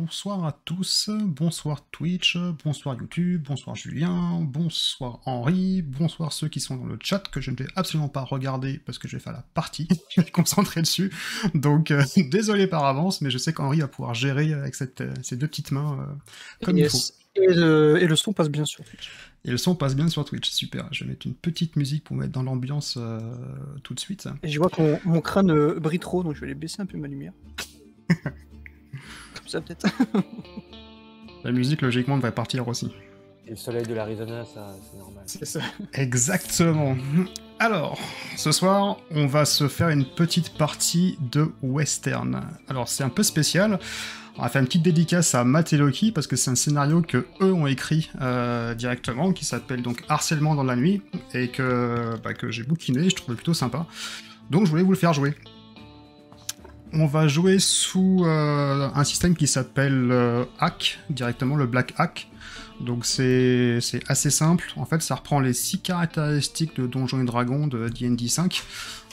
bonsoir à tous, bonsoir Twitch, bonsoir YouTube, bonsoir Julien, bonsoir Henri, bonsoir ceux qui sont dans le chat que je ne vais absolument pas regarder parce que je vais faire la partie, je vais me concentrer dessus, donc désolé par avance, mais je sais qu'Henri va pouvoir gérer avec ces deux petites mains comme il faut. Et le son passe bien sur Twitch. Et le son passe bien sur Twitch, super. Je vais mettre une petite musique pour mettre dans l'ambiance tout de suite. Et je vois que mon crâne brille trop, donc je vais aller baisser un peu ma lumière. Comme ça peut-être. La musique, logiquement, devrait partir aussi. Et le soleil de l'Arizona, ça, c'est normal. C'est ça. Exactement. Alors, ce soir, on va se faire une petite partie de western. Alors, c'est un peu spécial. On va faire une petite dédicace à Matt et Loki parce que c'est un scénario que eux ont écrit directement, qui s'appelle donc Harcèlement dans la nuit et que j'ai bouquiné, je trouvais plutôt sympa. Donc je voulais vous le faire jouer. On va jouer sous un système qui s'appelle Hack, directement le Black Hack. Donc c'est assez simple. En fait, ça reprend les 6 caractéristiques de Donjons et Dragons de D&D 5.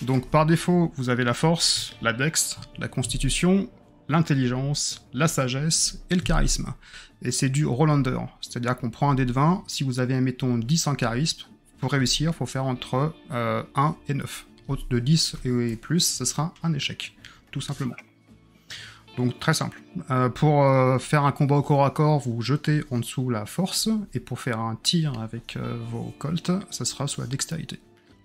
Donc par défaut, vous avez la force, la dex, la constitution, l'intelligence, la sagesse et le charisme. Et c'est du roll-under, c'est-à-dire qu'on prend un dé de 20, si vous avez, mettons, 10 en charisme, pour réussir, il faut faire entre 1 et 9. Au-dessus de 10 et plus, ce sera un échec, tout simplement. Donc très simple. Pour faire un combat au corps à corps, vous jetez en dessous la force, et pour faire un tir avec vos colts, ça sera sous la dextérité.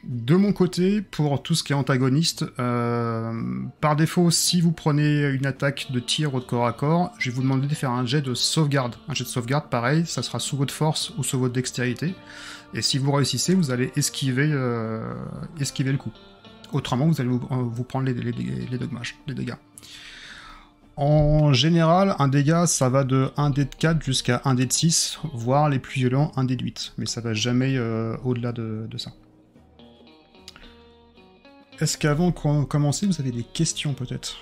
De mon côté, pour tout ce qui est antagoniste, par défaut, si vous prenez une attaque de tir ou de corps à corps, je vais vous demander de faire un jet de sauvegarde. Un jet de sauvegarde, pareil, ça sera sous votre force ou sous votre dextérité. Et si vous réussissez, vous allez esquiver le coup. Autrement, vous allez vous prendre les dommages, les dégâts. En général, un dégât, ça va de 1 dé de 4 jusqu'à 1 dé de 6, voire les plus violents, 1 dé de 8. Mais ça va jamais au-delà de ça. Est-ce qu'avant de commencer, vous avez des questions peut-être ?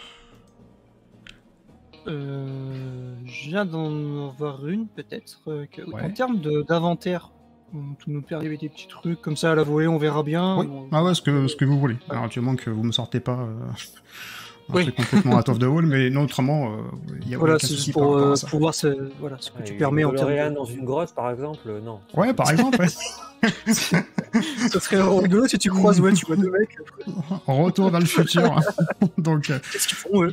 Je viens d'en avoir une peut-être. Ouais. En termes d'inventaire, tu nous permet des petits trucs comme ça à la volée, on verra bien. Oui. Ah ouais, ce que vous voulez. Alors, du moment que vous me sortez pas un truc complètement out of the wall, mais non, autrement, il y a voilà, aucun c'est souci juste par rapport à pour ça. voir ce que tu permets en termes Doloréan de... dans une grotte, par exemple, non. Ouais, par exemple, ouais. Ça serait rigolo si tu croises, tu vois deux mecs. Retour vers le futur. Donc, Qu'est-ce qu'ils font, eux?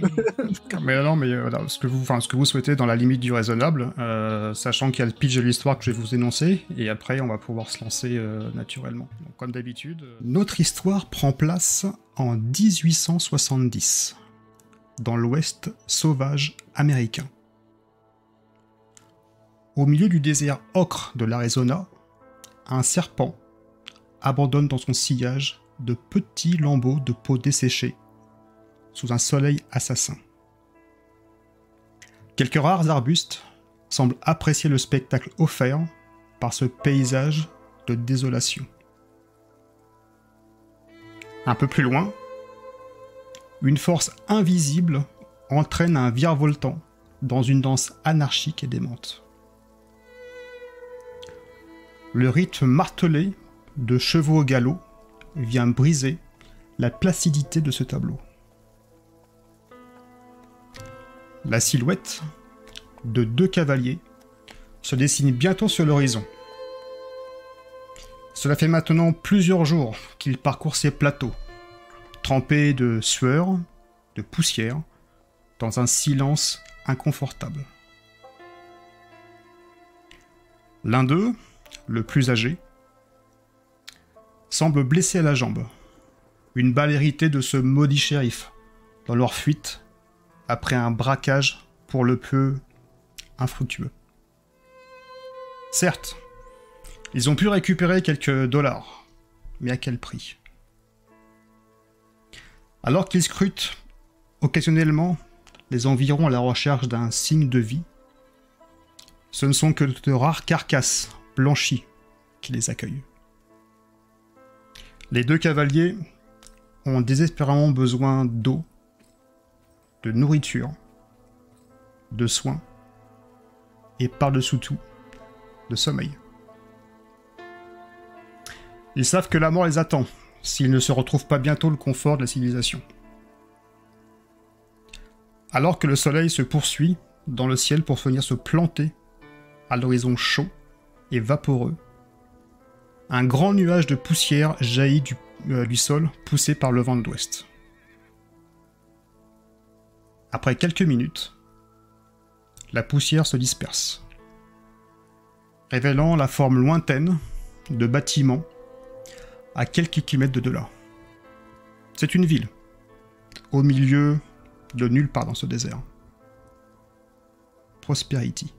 mais non, mais voilà, ce que vous souhaitez dans la limite du raisonnable, sachant qu'il y a le pitch de l'histoire que je vais vous énoncer, et après on va pouvoir se lancer naturellement. Donc, comme d'habitude, notre histoire prend place en 1870, dans l'Ouest sauvage américain. Au milieu du désert ocre de l'Arizona, un serpent abandonne dans son sillage de petits lambeaux de peau desséchée sous un soleil assassin. Quelques rares arbustes semblent apprécier le spectacle offert par ce paysage de désolation. Un peu plus loin, une force invisible entraîne un virevoltant dans une danse anarchique et démente. Le rythme martelé de chevaux au galop vient briser la placidité de ce tableau. La silhouette de 2 cavaliers se dessine bientôt sur l'horizon. Cela fait maintenant plusieurs jours qu'ils parcourent ces plateaux, trempés de sueur, de poussière, dans un silence inconfortable. L'un d'eux, le plus âgé, semble blessé à la jambe. Une balle héritée de ce maudit shérif, dans leur fuite, après un braquage pour le peu infructueux. Certes, ils ont pu récupérer quelques dollars, mais à quel prix ? Alors qu'ils scrutent occasionnellement les environs à la recherche d'un signe de vie, ce ne sont que de rares carcasses blanchies qui les accueillent. Les 2 cavaliers ont désespérément besoin d'eau, de nourriture, de soins, et par-dessous tout, de sommeil. Ils savent que la mort les attend, s'ils ne se retrouvent pas bientôt le confort de la civilisation. Alors que le soleil se poursuit dans le ciel pour venir se planter à l'horizon chaud et vaporeux. Un grand nuage de poussière jaillit du sol, poussé par le vent de l'ouest. Après quelques minutes, la poussière se disperse, révélant la forme lointaine de bâtiments à quelques kilomètres de là. C'est une ville, au milieu de nulle part dans ce désert. Prosperity.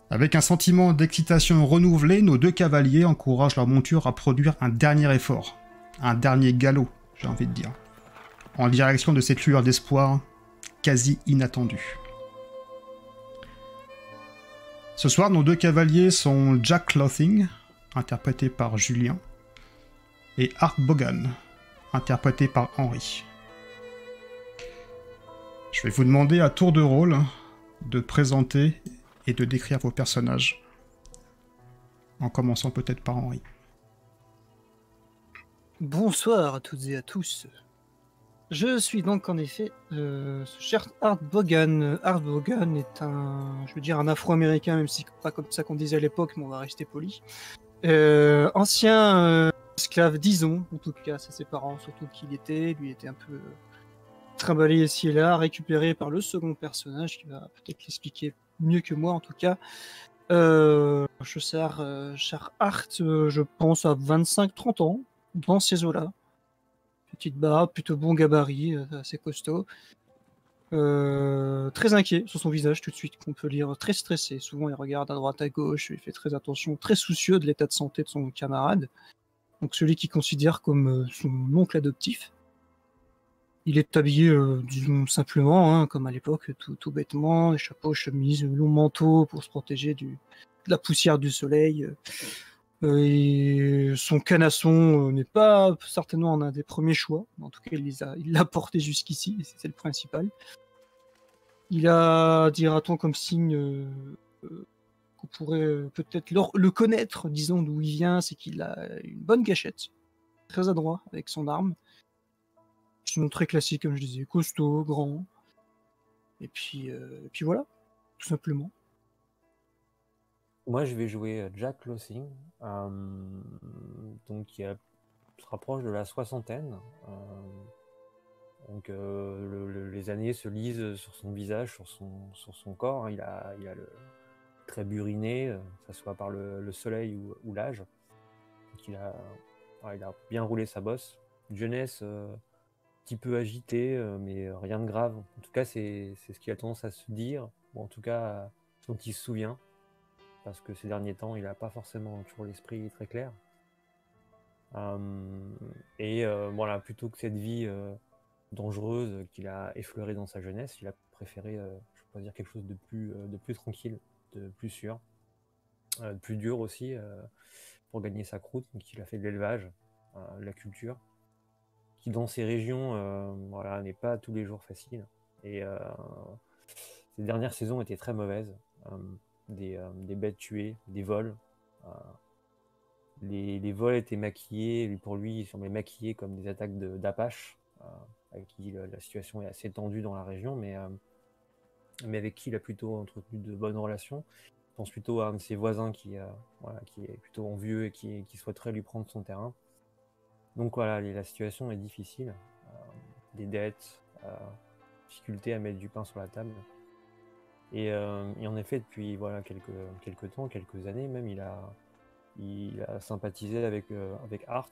Avec un sentiment d'excitation renouvelé, nos 2 cavaliers encouragent leur monture à produire un dernier effort, un dernier galop, j'ai envie de dire, en direction de cette lueur d'espoir quasi inattendue. Ce soir, nos 2 cavaliers sont Jack Clothing, interprété par Julien, et Art Bogan, interprété par Henry. Je vais vous demander à tour de rôle de présenter et de décrire vos personnages, en commençant peut-être par Henry. Bonsoir à toutes et à tous. Je suis donc en effet ce cher Art Bogan. Art Bogan est un Afro-américain, même si c'est pas comme ça qu'on disait à l'époque, mais on va rester poli. Ancien esclave, disons, en tout cas, c'est ses parents surtout qu'il était. Lui était un peu trimballé ici et là, récupéré par le second personnage qui va peut-être l'expliquer mieux que moi en tout cas. Cher Art, je pense à 25-30 ans, dans ces eaux-là. Petite barbe, plutôt bon gabarit, assez costaud. Très inquiet sur son visage tout de suite, qu'on peut lire très stressé. Souvent il regarde à droite à gauche, il fait très attention, très soucieux de l'état de santé de son camarade. Donc celui qu'il considère comme son oncle adoptif. Il est habillé, disons simplement, hein, comme à l'époque, tout bêtement, chapeau, chemise, long manteau pour se protéger de la poussière du soleil. Et son canasson n'est pas certainement un des premiers choix. En tout cas, il l'a porté jusqu'ici, et c'est le principal. Il a, dira-t-on, comme signe qu'on pourrait peut-être le connaître, disons d'où il vient, c'est qu'il a une bonne gâchette, très adroit avec son arme. Sinon très classique, comme je disais, costaud, grand. Et puis voilà, tout simplement. Moi, je vais jouer Jack Clothing, donc qui se rapproche de la soixantaine. Donc les années se lisent sur son visage, sur son corps. Hein. Il a le très buriné, que ce soit par le soleil ou l'âge. Donc il a bien roulé sa bosse. Une jeunesse un petit peu agitée, mais rien de grave. En tout cas, c'est ce qu'il a tendance à se dire, ou en tout cas dont il se souvient. Parce que ces derniers temps, il n'a pas forcément toujours l'esprit très clair. Voilà, plutôt que cette vie dangereuse qu'il a effleurée dans sa jeunesse, il a préféré choisir quelque chose de plus tranquille, de plus sûr, de plus dur aussi pour gagner sa croûte. Donc il a fait de l'élevage, de la culture, qui dans ces régions voilà, n'est pas tous les jours facile. Et ces dernières saisons étaient très mauvaises. Des bêtes tuées, des vols. Les vols étaient maquillés, et pour lui, ils semblaient maquillés comme des attaques d'Apaches, avec qui la situation est assez tendue dans la région, mais avec qui il a plutôt entretenu de bonnes relations. Je pense plutôt à un de ses voisins qui est plutôt envieux et qui souhaiterait lui prendre son terrain. Donc voilà, la situation est difficile. Des dettes, difficulté à mettre du pain sur la table. Et en effet, depuis voilà, quelques temps, quelques années même, il a sympathisé avec Art,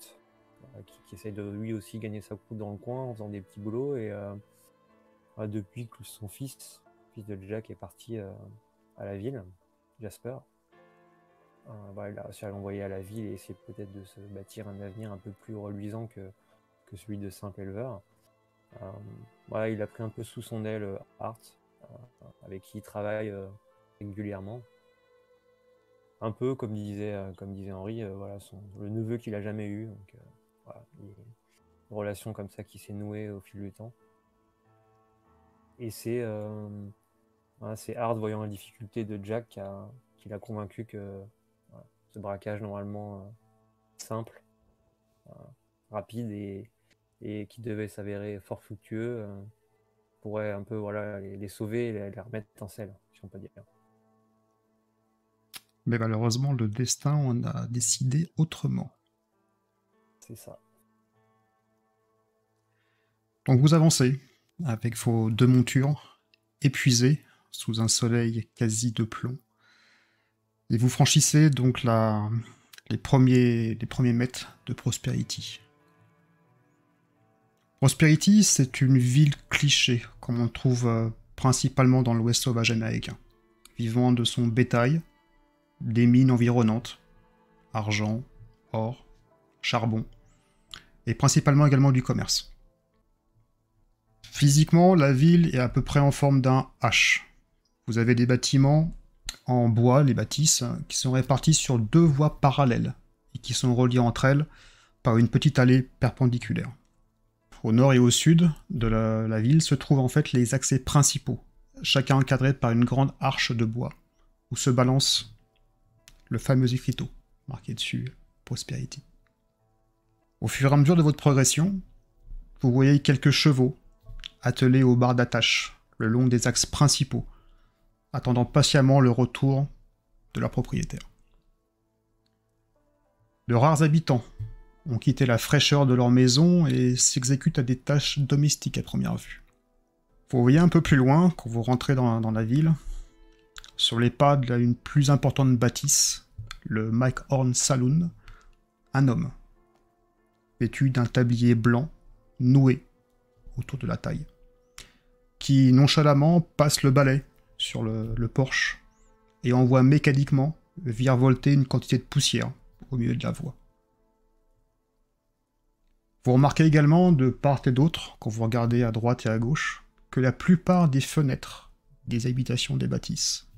qui essaie de lui aussi gagner sa croûte dans le coin en faisant des petits boulots. Et depuis que son fils de Jack est parti à la ville, Jasper, voilà, il a réussi à l'envoyer à la ville et essayer peut-être de se bâtir un avenir un peu plus reluisant que celui de simple éleveur. Voilà, il a pris un peu sous son aile Art, avec qui il travaille régulièrement. Un peu comme disait Henry, voilà, le neveu qu'il a jamais eu. Donc, voilà, une relation comme ça qui s'est nouée au fil du temps. Et c'est Art, voyant la difficulté de Jack, qui l'a convaincu que voilà, ce braquage normalement simple, rapide et qui devait s'avérer fort fructueux, pourrait un peu voilà, les sauver et les remettre en selle, si on peut dire. Mais malheureusement, le destin en a décidé autrement. C'est ça. Donc vous avancez avec vos 2 montures, épuisées sous un soleil quasi de plomb. Et vous franchissez donc les premiers mètres de Prosperity. Prosperity, c'est une ville cliché, comme on trouve principalement dans l'Ouest sauvage américain, vivant de son bétail, des mines environnantes, argent, or, charbon, et principalement également du commerce. Physiquement, la ville est à peu près en forme d'un H. Vous avez des bâtiments en bois, les bâtisses, qui sont répartis sur 2 voies parallèles et qui sont reliées entre elles par une petite allée perpendiculaire. Au nord et au sud de la ville se trouvent en fait les accès principaux, chacun encadré par une grande arche de bois, où se balance le fameux écriteau, marqué dessus Prosperity. Au fur et à mesure de votre progression, vous voyez quelques chevaux attelés aux barres d'attache le long des axes principaux, attendant patiemment le retour de leur propriétaire. De rares habitants ont quitté la fraîcheur de leur maison et s'exécutent à des tâches domestiques à première vue. Vous voyez un peu plus loin, quand vous rentrez dans la ville, sur les pas d'une plus importante bâtisse, le Mike Horn Saloon, un homme, vêtu d'un tablier blanc, noué autour de la taille, qui nonchalamment passe le balai sur le porche et envoie mécaniquement virevolter une quantité de poussière au milieu de la voie. Vous remarquez également, de part et d'autre, quand vous regardez à droite et à gauche, que la plupart des fenêtres des habitations des bâtisses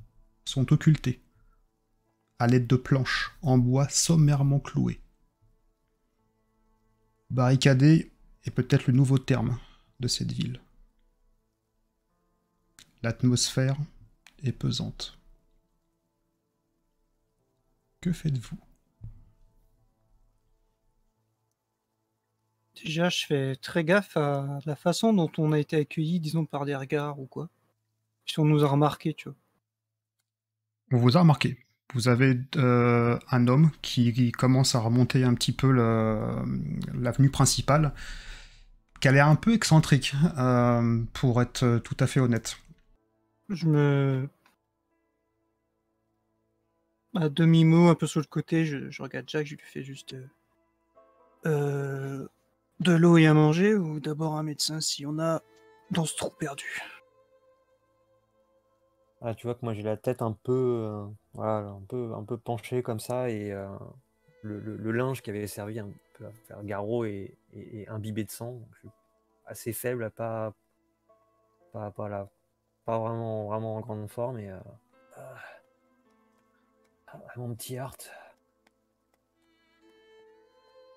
sont occultées à l'aide de planches en bois sommairement clouées. Barricadé est peut-être le nouveau terme de cette ville. L'atmosphère est pesante. Que faites-vous ? Déjà, je fais très gaffe à la façon dont on a été accueillis, disons, par des regards ou quoi. Si on nous a remarqué, tu vois. On vous a remarqué. Vous avez un homme qui commence à remonter un petit peu l'avenue principale, qui a l'air un peu excentrique, pour être tout à fait honnête. À demi-mot, un peu sur le côté, je regarde Jack, je lui fais juste... de l'eau et à manger, ou d'abord un médecin si on a dans ce trou perdu. Ah, tu vois que moi j'ai la tête un peu, voilà, un peu penchée comme ça, et le linge qui avait servi un peu à faire garrot est imbibé de sang. Donc je suis assez faible, pas vraiment en grande forme, et mon petit Art.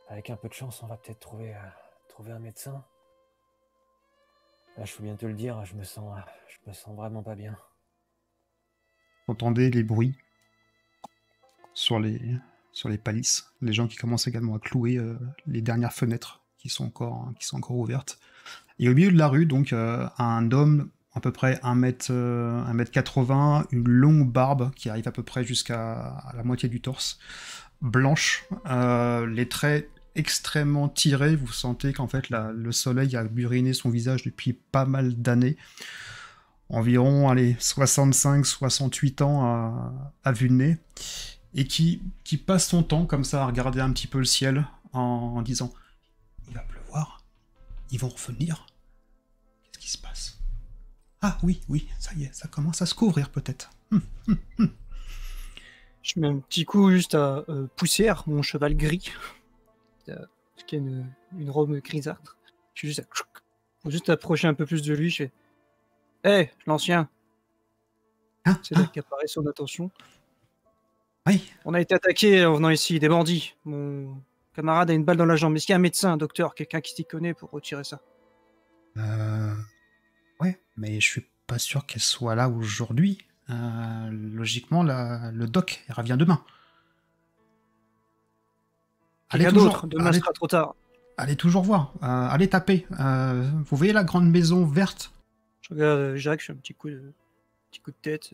Avec un peu de chance, on va peut-être trouver un médecin. Là, je peux bien te le dire, je me sens vraiment pas bien. Vous entendez les bruits sur les palisses, les gens qui commencent également à clouer les dernières fenêtres qui sont encore ouvertes. Et au milieu de la rue, donc, un homme à peu près 1m80, une longue barbe qui arrive à peu près jusqu'à la moitié du torse, blanche, les traits extrêmement tirés. Vous sentez qu'en fait le soleil a buriné son visage depuis pas mal d'années. Environ 65-68 ans à vue de nez, et qui passe son temps comme ça à regarder un petit peu le ciel en disant « Il va pleuvoir, ils vont revenir, qu'est-ce qui se passe ? Ah oui, ça y est, ça commence à se couvrir peut-être. » Je mets un petit coup juste à Poussière, mon cheval gris, qui a une robe grisâtre. Je suis juste approcher un peu plus de lui, je fais « Hé, l'ancien !» C'est là qu'apparaît son attention. Oui. On a été attaqué en venant ici, des bandits. Mon camarade a une balle dans la jambe. Est-ce qu'il y a un médecin, un docteur, quelqu'un qui s'y connaît pour retirer ça ? Ouais, mais je suis pas sûr qu'elle soit là aujourd'hui. Logiquement, le doc il revient demain. Allez toujours. Demain sera trop tard. Allez toujours voir. Allez taper. Vous voyez la grande maison verte ? Je regarde Jacques, je fais un petit coup de tête.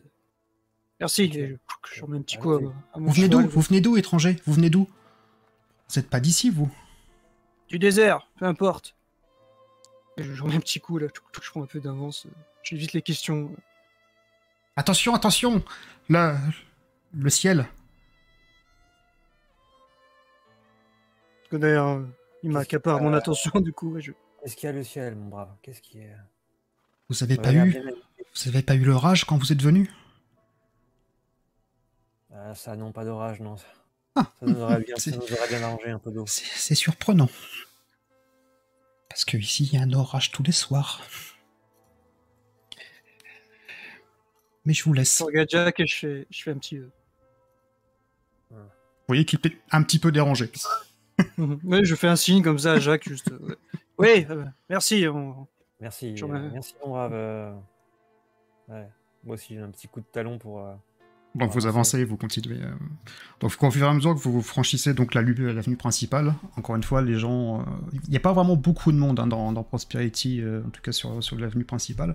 Merci, Ok. et je remets un petit Ah, coup ok. à mon Vous venez cheval. d'où? Vous venez d'où, étranger? Vous venez d'où? Vous êtes pas d'ici, vous? Du désert, peu importe. Et je remets un petit coup là, je prends un peu d'avance. J'évite les questions. Attention, attention! Le ciel. Parce que d'ailleurs, il Qu'est-ce m'accapare qu'il y mon a attention, du coup, ouais, Qu'est-ce qu'il y a le ciel, mon brave? Qu'est-ce qui est. Vous avez Ça pas a l'air eu... bien magnifique. Vous avez pas eu l'orage quand vous êtes venu? Ah, ça, non, pas d'orage, non. Ça Ah, nous aurait bien, c'est- ça nous aurait bien arrangé un peu d'eau. c'est surprenant. Parce que ici, il y a un orage tous les soirs. Mais je vous laisse. je regarde Jack et je fais un petit. Vous voyez qu'il est un petit peu dérangé. Ouais, je fais un signe comme ça à Jacques, juste. Oui, merci. Merci, J'en ai- merci, mon brave. Ouais. Moi aussi, j'ai un petit coup de talon pour. Donc vous avancez, vous continuez. Donc au fur et à mesure que vous franchissez donc l'avenue principale, encore une fois, les gens, il n'y a pas vraiment beaucoup de monde hein, dans Prosperity, en tout cas sur l'avenue principale.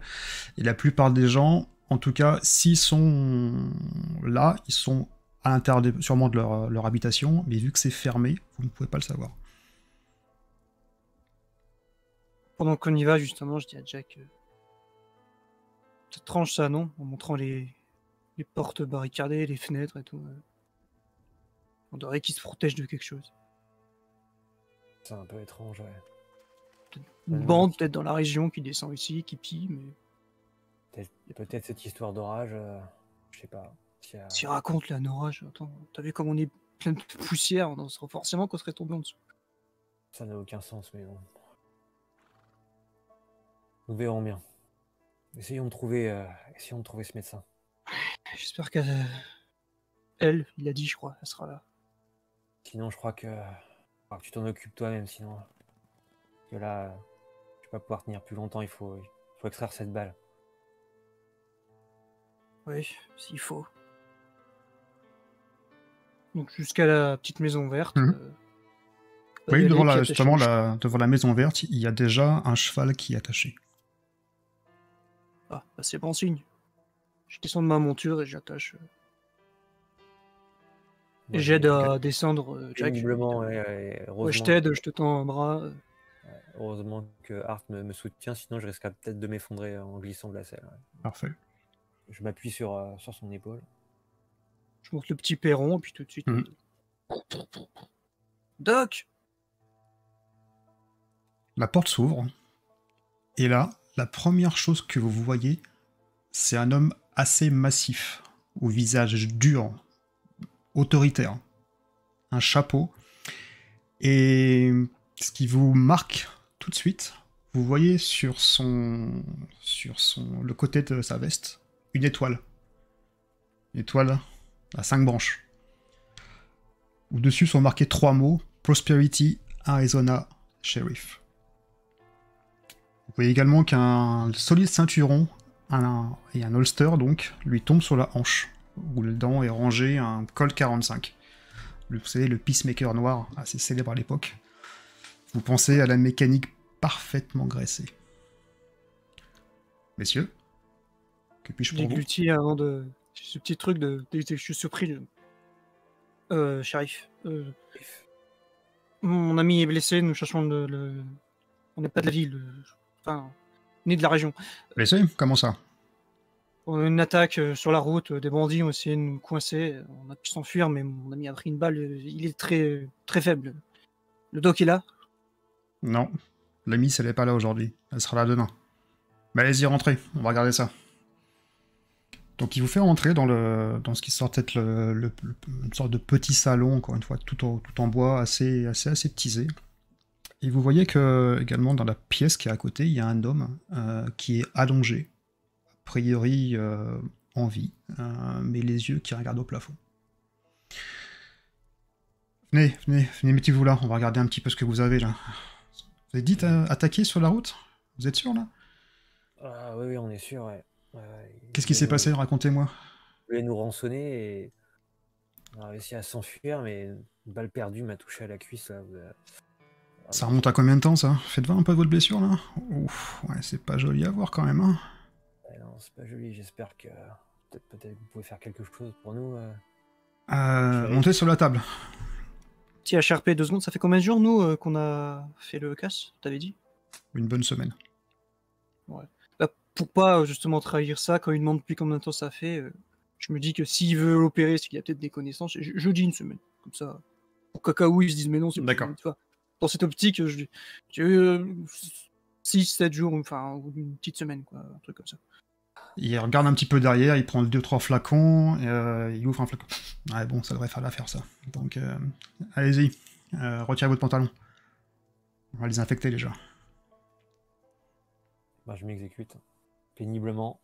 Et la plupart des gens, en tout cas, s'ils sont là, ils sont à l'intérieur sûrement de leur habitation, mais vu que c'est fermé, vous ne pouvez pas le savoir. Pendant qu'on y va, justement, je dis à Jack. Ça te tranche ça, non? En montrant les portes barricadées, les fenêtres et tout. On dirait qu'ils se protègent de quelque chose. C'est un peu étrange, ouais. Une bande peut-être dans la région qui descend ici, qui pille, mais Peut-être cette histoire d'orage, je sais pas. s'il raconte là un orage, attends, t'as vu comme on est plein de poussière, on serait forcément qu'on serait tombé en dessous. Ça n'a aucun sens, mais bon. Nous verrons bien. Essayons de trouver ce médecin. J'espère qu'elle, il a dit, je crois, elle sera là. Sinon, je crois que tu t'en occupes toi-même, sinon. Parce que là, je vais pas pouvoir tenir plus longtemps, il faut extraire cette balle. Oui, s'il faut. Donc jusqu'à la petite maison verte. Oui, Valérie devant qui la, attache justement une devant la maison verte, il y a déjà un cheval qui est attaché. Ah, bah c'est bon signe. Je descends de ma monture et j'attache. Et j'aide à descendre Jack. Péniblement, Ouais, je heureusement, t'aide, je te tends un bras. heureusement que Art me soutient, sinon je risquerais peut-être de m'effondrer en glissant de la selle. Ouais. Parfait. Je m'appuie sur son épaule. Je monte le petit perron, puis tout de suite. Mhm. Doc! La porte s'ouvre, et là, la première chose que vous voyez, c'est un homme assez massif, au visage dur, autoritaire, un chapeau, et ce qui vous marque tout de suite, vous voyez sur le côté de sa veste, une étoile. Une étoile à 5 branches. Au-dessus sont marqués 3 mots, Prosperity, Arizona, Sheriff. Vous voyez également qu'un solide ceinturon et un holster donc lui tombe sur la hanche, où dedans est rangé un Colt 45. Vous savez, le peacemaker noir, assez célèbre à l'époque. Vous pensez à la mécanique parfaitement graissée. Messieurs, que puis-je pour vous? Déglutis avant de. Ce petit truc de. Je suis surpris. Shérif. Mon ami est blessé, nous cherchons le. On n'est pas de la ville. Enfin, on est de la région. Blessé? Comment ça? On a une attaque sur la route, des bandits ont essayé de nous coincer. On a pu s'enfuir, mais mon ami a pris une balle. Il est très, très faible. Le doc est là? Non, la miss elle est pas là aujourd'hui, elle sera là demain. Mais allez-y, rentrez, on va regarder ça. Donc il vous fait rentrer dans ce qui sort être une sorte de petit salon, encore une fois, tout en bois, assez aseptisé. Et vous voyez que, également, dans la pièce qui est à côté, il y a un homme qui est allongé, a priori en vie, mais les yeux qui regardent au plafond. Venez, mettez-vous là, on va regarder un petit peu ce que vous avez là. Vous avez dit attaquer sur la route? Vous êtes sûr là? Ah oui, on est sûr, ouais. Qu'est-ce qui s'est passé? Racontez-moi. Il voulait nous rançonner et on a réussi à s'enfuir, mais une balle perdue m'a touché à la cuisse. Là. Ça remonte à combien de temps ça? Faites voir un peu votre blessure là? Ouf, ouais, c'est pas joli à voir quand même. Hein. c'est pas joli. J'espère que peut-être que vous pouvez faire quelque chose pour nous. Montez sur la table. Si HRP 2 secondes, ça fait combien de jours, nous, qu'on a fait le casse, t'avais dit? Une bonne semaine. Bah, pour pas justement trahir ça, quand il demande depuis combien de temps ça fait, je me dis que s'il veut l'opérer, c'est qu'il y a peut-être des connaissances. Je dis une semaine, comme ça. Au cas où ils se disent, mais non, c'est D'accord. tu vois. Dans cette optique, j'ai eu 6-7 jours, enfin, ou une petite semaine, quoi, un truc comme ça. Il regarde un petit peu derrière, il prend 2-3 flacons, et il ouvre un flacon. Ouais, bon, ça devrait faire l'affaire, ça. Donc, allez-y, retirez votre pantalon. On va les infecter déjà. Bah, je m'exécute péniblement,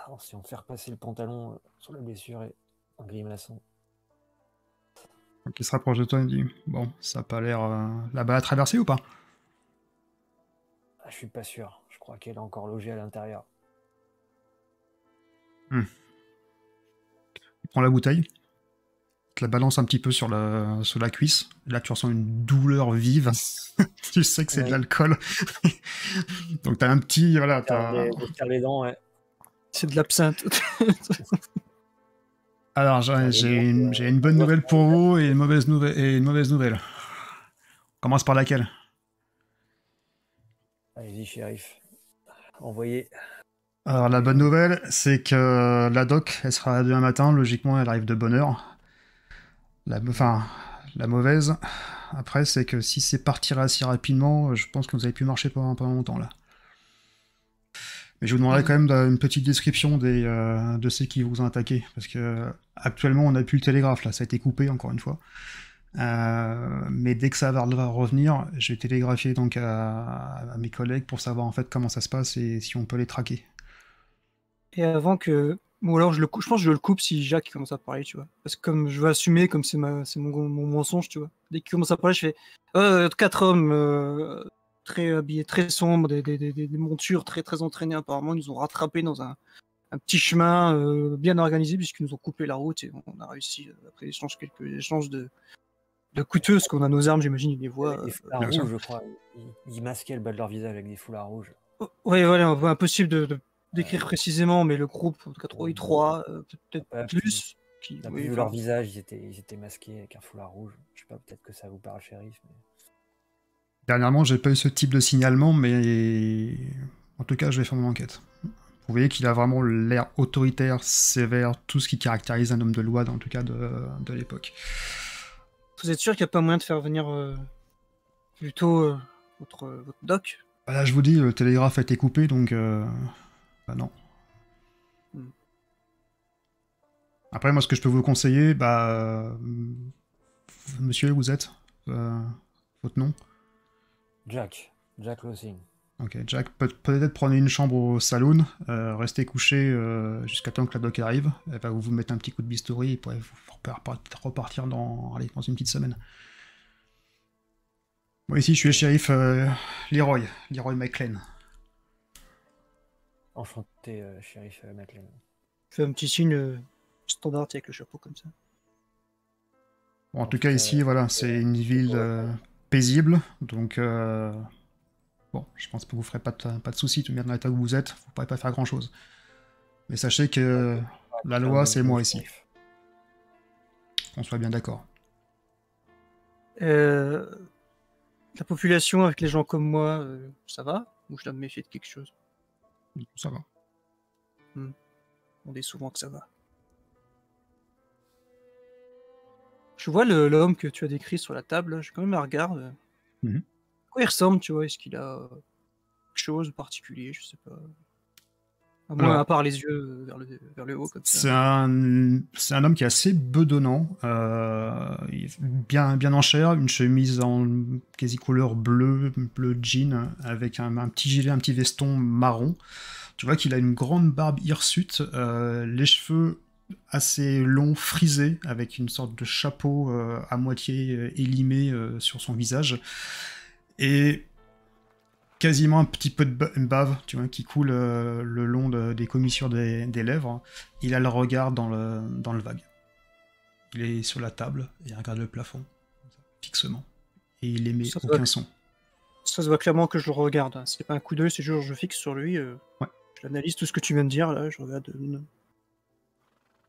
en essayant de faire passer le pantalon sur la blessure et en grimaçant. Donc, il se rapproche de toi et dit, bon, ça a pas l'air... La balle a traversé ou pas? Ah, je suis pas sûr. Je crois qu'elle est encore logée à l'intérieur. Il prend la bouteille, il te la balance un petit peu sur la cuisse. Là, tu ressens une douleur vive. Tu sais que c'est de l'alcool. Donc, t'as un petit... Voilà, Je tire les dents, ouais. C'est de l'absinthe. Alors, j'ai une bonne nouvelle pour vous et une mauvaise nouvelle. On commence par laquelle? Allez-y, shérif. Envoyez. Alors, la bonne nouvelle, c'est que la doc, elle sera là demain matin. Logiquement, elle arrive de bonne heure. La mauvaise, après, c'est que si c'est partir assez rapidement, je pense que vous avez pu marcher pendant longtemps, là. Mais je vous demanderai quand même une petite description de ceux qui vous ont attaqué. Parce que actuellement, on n'a plus le télégraphe, là. Ça a été coupé, encore une fois. Mais dès que ça va revenir, je vais télégraphier donc à mes collègues pour savoir en fait comment ça se passe et si on peut les traquer. Et avant que. Ou alors je pense que je le coupe si Jacques commence à parler, tu vois. Parce que comme je veux assumer, comme c'est mon mensonge, tu vois. Dès qu'il commence à parler, je fais 4 hommes très habillés, très sombres, des montures très très entraînées apparemment. Ils nous ont rattrapés dans un petit chemin bien organisé puisqu'ils nous ont coupé la route et on a réussi après quelques échanges de couteaux, parce qu'on a nos armes, j'imagine, ils les voient. Des foulards rouges, je crois. Ils masquaient le bas de leur visage avec des foulards rouges. Ouais, voilà, impossible de décrire précisément, mais le groupe, en tout cas 3 peut-être plus. On a vu leur visage, ils étaient masqués avec un foulard rouge. Je sais pas, peut-être que ça vous parle, shérif. Mais... Dernièrement, j'ai pas eu ce type de signalement, mais en tout cas, je vais faire mon enquête. Vous voyez qu'il a vraiment l'air autoritaire, sévère, tout ce qui caractérise un homme de loi, en tout cas de l'époque. Vous êtes sûr qu'il n'y a pas moyen de faire venir plutôt votre doc? Là, je vous dis, le télégraphe a été coupé, donc... Bah non. Après, moi, ce que je peux vous conseiller, monsieur, vous êtes votre nom? Jack Lossing. Ok, Jack, peut-être prenez une chambre au saloon, restez couché jusqu'à temps que la doc arrive. Elle va vous mettre un petit coup de bistouri et pourrez vous repartir dans une petite semaine. Moi, ici, je suis le shérif Leroy McLean. Enchanté, shérif McLean. Je fais un petit signe standard avec le chapeau comme ça. Bon, en tout cas, ici, voilà, c'est une ville paisible, donc bon, je pense que vous ne ferez pas de soucis, tout bien dans l'état où vous êtes, vous ne pourrez pas faire grand-chose. Mais sachez que la loi, c'est moi ici. Qu'on soit bien d'accord. La population avec les gens comme moi, ça va? Ou je dois me méfier de quelque chose? Ça va. On dit souvent que ça va. Je vois l'homme que tu as décrit sur la table, j'ai quand même un regard. À quoi il ressemble, tu vois? Est-ce qu'il a quelque chose de particulier? Je sais pas. À part les yeux vers le haut comme ça. C'est un homme qui est assez bedonnant, bien en chair, une chemise en quasi couleur bleu jean, avec un petit gilet, un petit veston marron. Tu vois qu'il a une grande barbe hirsute, les cheveux assez longs, frisés, avec une sorte de chapeau à moitié élimé sur son visage. Et quasiment un petit peu de bave, tu vois, qui coule le long des commissures des lèvres. Il a le regard dans le vague. Il est sur la table et il regarde le plafond, fixement. Et il émet aucun son. Ça se voit clairement que je le regarde. C'est pas un coup d'œil, c'est juste je fixe sur lui. Ouais. J'analyse tout ce que tu viens de dire, là, je regarde...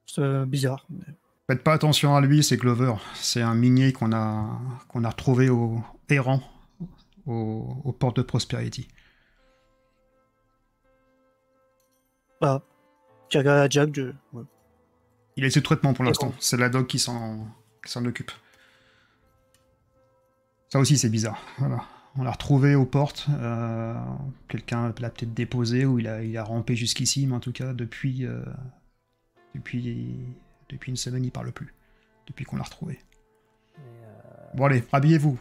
C'est bizarre. Mais... Faites pas attention à lui, c'est Glover. C'est un minier qu'on a retrouvé au errant aux portes de Prosperity. Ah, tu regardes à Jack, ouais. Il est sous traitement pour l'instant. Bon. C'est la doc qui s'en occupe. Ça aussi, c'est bizarre. Voilà. On l'a retrouvé aux portes. Quelqu'un l'a peut-être déposé ou il a rampé jusqu'ici, mais en tout cas, depuis une semaine, il parle plus. Depuis qu'on l'a retrouvé. Bon allez, habillez-vous.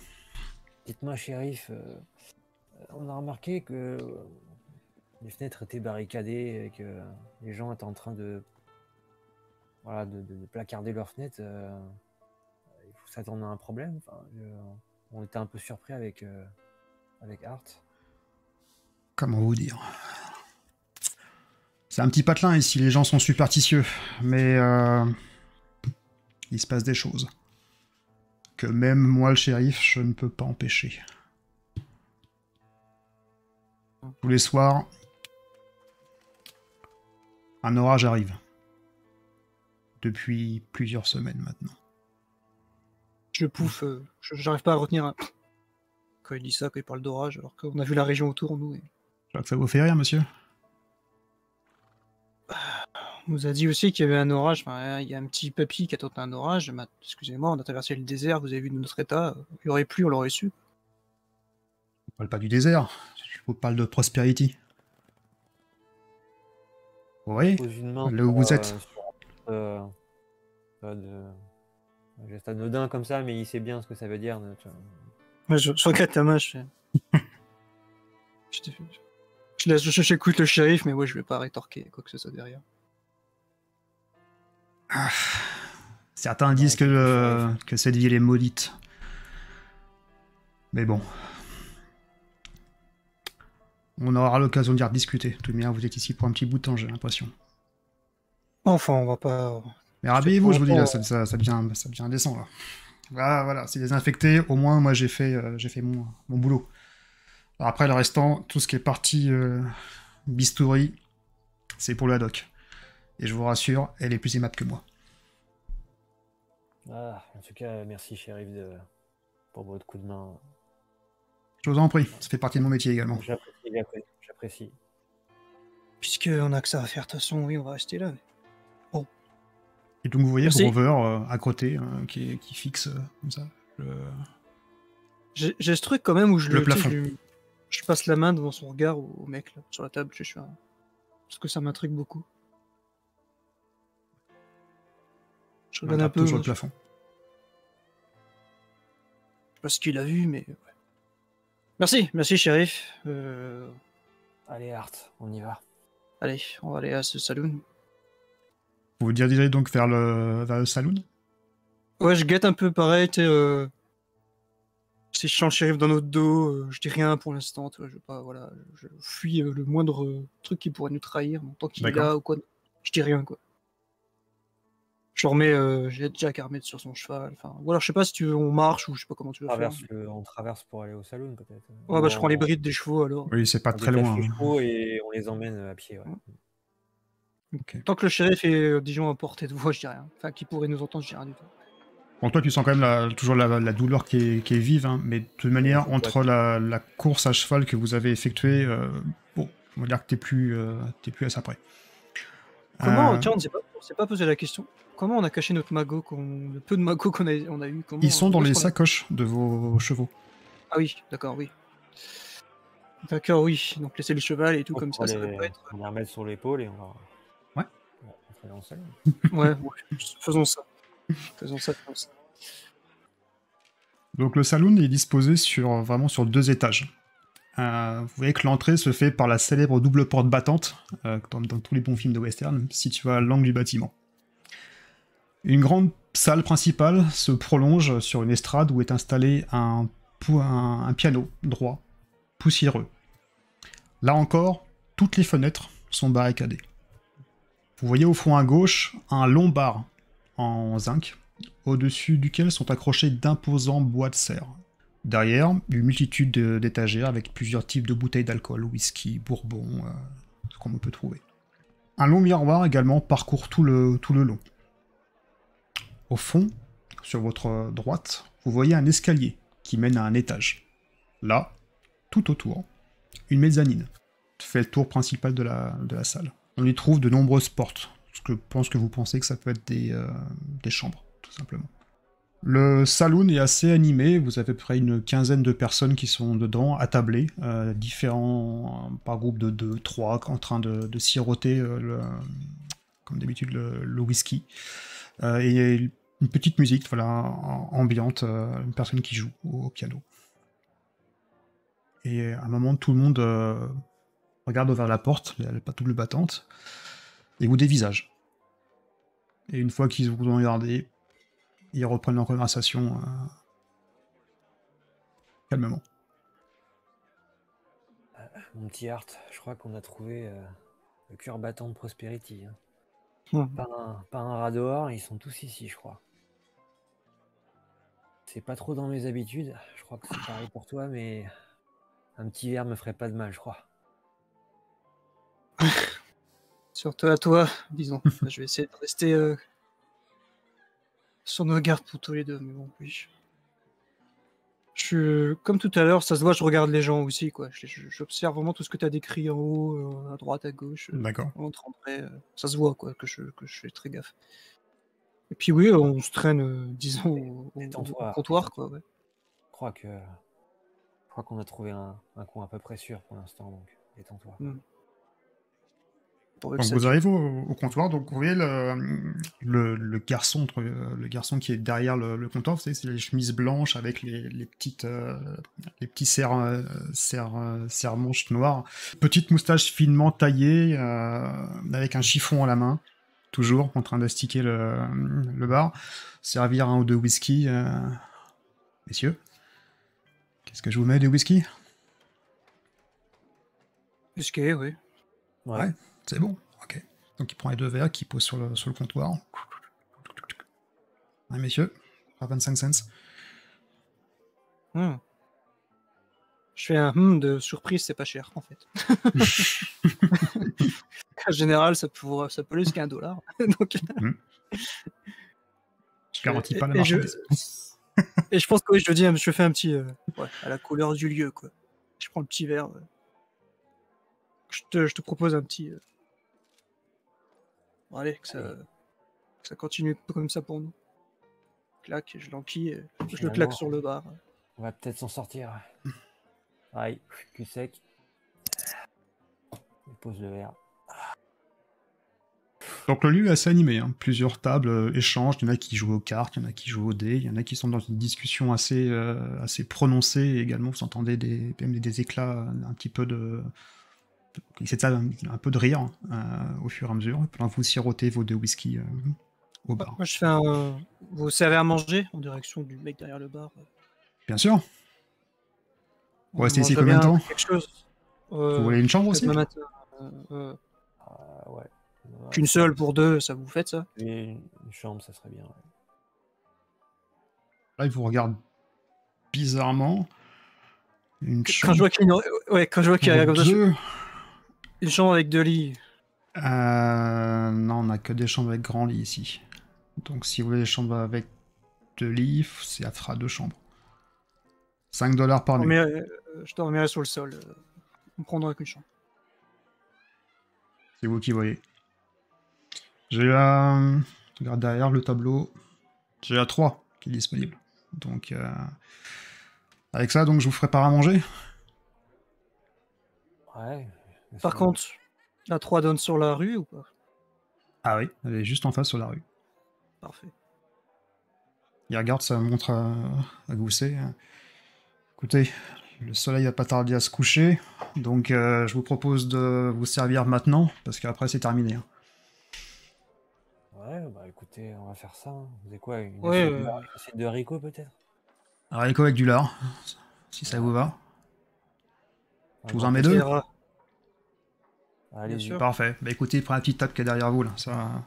Dites-moi, shérif, on a remarqué que les fenêtres étaient barricadées et que les gens étaient en train de placarder leurs fenêtres. Il faut s'attendre à un problème. Enfin, on était un peu surpris avec Art. Comment vous dire? C'est un petit patelin ici, les gens sont superstitieux, mais il se passe des choses que même moi, le shérif, je ne peux pas empêcher. Tous les soirs, un orage arrive. Depuis plusieurs semaines maintenant. Je pouffe, j'arrive pas à retenir quand il dit ça, quand il parle d'orage, alors qu'on a vu la région autour, nous. Et... Je crois que ça vous fait rire, monsieur. On nous a dit aussi qu'il y avait un orage, enfin, il y a un petit papy qui a tenté un orage, excusez-moi, on a traversé le désert, vous avez vu notre état, il y aurait plu, on l'aurait su. Je ne parle pas du désert, je vous parle de Prosperity. Oui, là où vous êtes. Un geste anodin comme ça, mais il sait bien ce que ça veut dire. Ouais, je regrette ta main, j'écoute le shérif, mais ouais, je vais pas rétorquer quoi que ce soit derrière. Certains disent que cette ville est maudite. Mais bon. On aura l'occasion d'y rediscuter. Tout de même, vous êtes ici pour un petit bout de temps, j'ai l'impression. Enfin, on va pas... Mais habillez-vous, je vous dis, là, ça devient indécent, là. Voilà, c'est désinfecté. Au moins, moi, j'ai fait mon boulot. Alors après, le restant, tout ce qui est partie bistouri, c'est pour la doc. Et je vous rassure, elle est plus aimable que moi. En tout cas, merci, shérif, pour votre coup de main. Je vous en prie, ça fait partie de mon métier également. J'apprécie. Puisqu'on a que ça à faire, de toute façon, oui, on va rester là. Bon. Et donc vous voyez Merci. Grover à côté, qui fixe comme ça J'ai ce truc quand même où le plafond. Je passe la main devant son regard au mec là, sur la table. Parce que ça m'intrigue beaucoup. Je regarde un peu. Toujours le plafond. Je sais pas ce qu'il a vu, mais... Ouais. Merci, shérif. Allez, Art, on y va. Allez, on va aller à ce saloon. Vous dirigez donc vers le saloon? Ouais, je guette un peu pareil, tu sais... Si je sens le shérif dans notre dos, je dis rien pour l'instant, tu vois, je fuis le moindre truc qui pourrait nous trahir, tant qu'il est là ou quoi, je dis rien, quoi. Je remets, j'ai Jack armé sur son cheval, enfin, ou alors je sais pas si tu veux, on marche ou je sais pas comment tu veux faire. On traverse pour aller au saloon, peut-être. Ouais, bah je prends les brides des chevaux alors. Oui, c'est pas très loin. Les chevaux et on les emmène à pied, ouais. Okay. Tant que le shérif est, disons, à portée de voix, je dis rien. Enfin, qui pourrait nous entendre, je dis rien du tout. Bon, toi, tu sens quand même toujours la douleur qui est vive, hein, mais de toute manière, entre la course à cheval que vous avez effectuée, bon, on va dire que t'es plus à ça près. Comment, tiens, on s'est pas posé la question. Comment on a caché notre magot, le peu de magots qu'on a eu? Ils sont dans les sacoches de vos chevaux. Ah oui, d'accord, oui. D'accord, oui. Donc laisser le cheval et tout comme ça, ça va pas être... On va les remettre sur l'épaule et on va... Ouais. On va dans le salon. Ouais, faisons ça. Donc le saloon est disposé vraiment sur 2 étages. Vous voyez que l'entrée se fait par la célèbre double porte battante, dans tous les bons films de western, située à l'angle du bâtiment. Une grande salle principale se prolonge sur une estrade où est installé un piano droit, poussiéreux. Là encore, toutes les fenêtres sont barricadées. Vous voyez au fond à gauche un long bar en zinc, au-dessus duquel sont accrochés d'imposants bois de serre. Derrière, une multitude d'étagères avec plusieurs types de bouteilles d'alcool, whisky, bourbon, ce qu'on peut trouver. Un long miroir également parcourt tout le long. Au fond, sur votre droite, vous voyez un escalier qui mène à un étage. Là, tout autour, une mezzanine fait le tour principal de la salle. On y trouve de nombreuses portes, parce que je pense que vous pensez que ça peut être des chambres, tout simplement. Le saloon est assez animé, vous avez à peu près une quinzaine de personnes qui sont dedans, attablées, différents, par groupe de 2, 3, en train de siroter, comme d'habitude, le whisky. Et une petite musique, voilà, ambiante, une personne qui joue au piano. Et à un moment, tout le monde regarde vers la porte, elle n'est pas double battante, et vous dévisage. Et une fois qu'ils vous ont regardé, ils reprennent leur conversation calmement. Mon petit Art, je crois qu'on a trouvé le cœur battant de Prosperity. Hein. Pas un rat dehors, ils sont tous ici, je crois. C'est pas trop dans mes habitudes, je crois que c'est pareil pour toi, mais un petit verre me ferait pas de mal, je crois. Surtout à toi, disons. Je vais essayer de rester sur nos gardes pour tous les deux, mais bon, oui. Comme tout à l'heure, ça se voit, je regarde les gens aussi, quoi. J'observe vraiment tout ce que tu as décrit en haut, à droite, à gauche. D'accord. En ça se voit, quoi, que je fais très gaffe. Et puis oui, on se traîne, disons, au comptoir, quoi. Ouais. Je crois qu'on a trouvé un coin à peu près sûr pour l'instant, donc détends-toi. Donc vous arrivez au comptoir, donc vous voyez le garçon qui est derrière le comptoir, vous savez, c'est les chemises blanches avec les petits serre-manches noirs, petite moustache finement taillée, avec un chiffon à la main, toujours en train d'astiquer le bar, servir un ou deux whisky. Messieurs, qu'est-ce que je vous mets de whisky? Whisky, oui. Ouais. C'est bon, ok. Donc il prend les deux verres qu'il pose sur le comptoir. Ouais, messieurs, à 25 cents. Je fais un de surprise, c'est pas cher, en fait. En général, ça peut aller jusqu'à $1. Donc... Je garantis pas la marchandise. Et je pense que oui, je dis, je fais un petit... à la couleur du lieu, quoi. Je prends le petit verre. Je te propose un petit... Bon, allez, que ça continue comme ça pour nous. Clac, je l'enquille, je le claque sur le bar. On va peut-être s'en sortir. Aïe, cul sec. On pose le verre. Donc le lieu est assez animé, hein. Plusieurs tables échangent, il y en a qui jouent aux cartes, il y en a qui jouent aux dés, il y en a qui sont dans une discussion assez prononcée, et également vous entendez des éclats, un petit peu de... C'est ça, un peu de rire au fur et à mesure, pendant que vous sirotez vos deux whisky au bar. Moi je fais vous servez à manger en direction du mec derrière le bar. Bien sûr. Vous restez ici combien de temps? Vous voulez une chambre aussi? Ouais. Qu'une seule pour deux, ça vous fait ça? Une chambre, ça serait bien. Ouais. Là, il vous regarde bizarrement. Quand je vois qu'il y a comme ça, une chambre avec 2 lits. Non, on n'a que des chambres avec grand lit ici. Donc si vous voulez des chambres avec 2 lits, ça fera 2 chambres. $5 par nuit. Je dormirai sur le sol. On prendra qu'une chambre. C'est vous qui voyez. J'ai regarde derrière le tableau. J'ai la 3 qui est disponible. Donc avec ça, donc je vous ferai part à manger. Ouais. Par contre, la 3 donne sur la rue ou pas? Ah oui, elle est juste en face sur la rue. Parfait. Il regarde, ça montre à Gousset. Écoutez, le soleil va pas tarder à se coucher, donc je vous propose de vous servir maintenant, parce qu'après c'est terminé. Ouais, bah écoutez, on va faire ça. Hein. Vous avez quoi, une assiette de haricots peut-être? Haricots avec du lard, si ça vous va. Je vous en mets 2. Allez-y. Parfait. Bah écoutez, prenez la petite table qui est derrière vous là. Ça...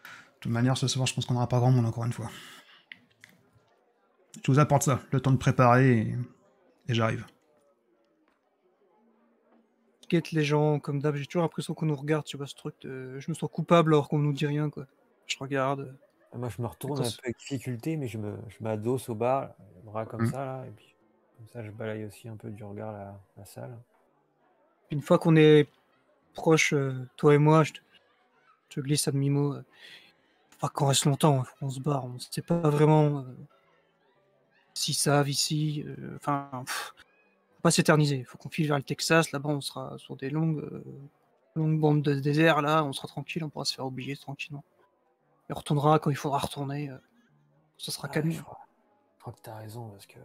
De toute manière, ce soir, je pense qu'on n'aura pas grand monde encore une fois. Je vous apporte ça, le temps de préparer et j'arrive. guette les gens comme d'hab. J'ai toujours l'impression qu'on nous regarde, tu vois, ce truc de... Je me sens coupable alors qu'on nous dit rien, quoi. Je regarde. Moi, je me retourne un Attention. peu avec difficulté, mais je m'adosse au bar, les bras comme Mm. ça, là, et puis comme ça, je balaye aussi un peu du regard la salle. Une fois qu'on est proche, toi et moi, je te glisse à demi-mot. Faut pas qu'on reste longtemps, faut qu'on se barre. On sait pas vraiment s'ils savent ici. Enfin, faut pas s'éterniser. Faut qu'on file vers le Texas. Là-bas, on sera sur des longues bandes de désert. Là, on sera tranquille. On pourra se faire oublier tranquillement. Et on retournera quand il faudra retourner. Ça sera Ouais, calme. je crois que tu as raison, parce que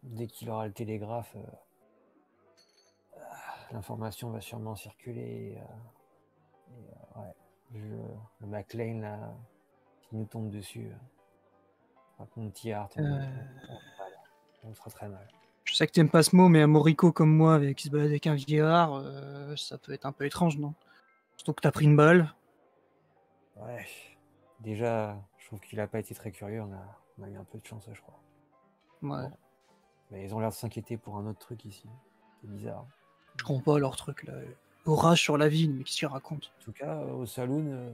dès qu'il aura le télégraphe, l'information va sûrement circuler. Ouais, le McLean, là, qui nous tombe dessus, contre mon petit Hart, on sera très mal. Je sais que t'aimes pas ce mot, mais un morico comme moi qui se balade avec un vieillard, ça peut être un peu étrange, non? Surtout que t'as pris une balle. Ouais, déjà, je trouve qu'il a pas été très curieux, on a eu un peu de chance, je crois. Ouais. Bon. Mais ils ont l'air de s'inquiéter pour un autre truc ici. C'est bizarre. Je comprends pas leur truc là. Orage sur la ville, mais qu'est-ce qu'ils racontent? En tout cas, au saloon,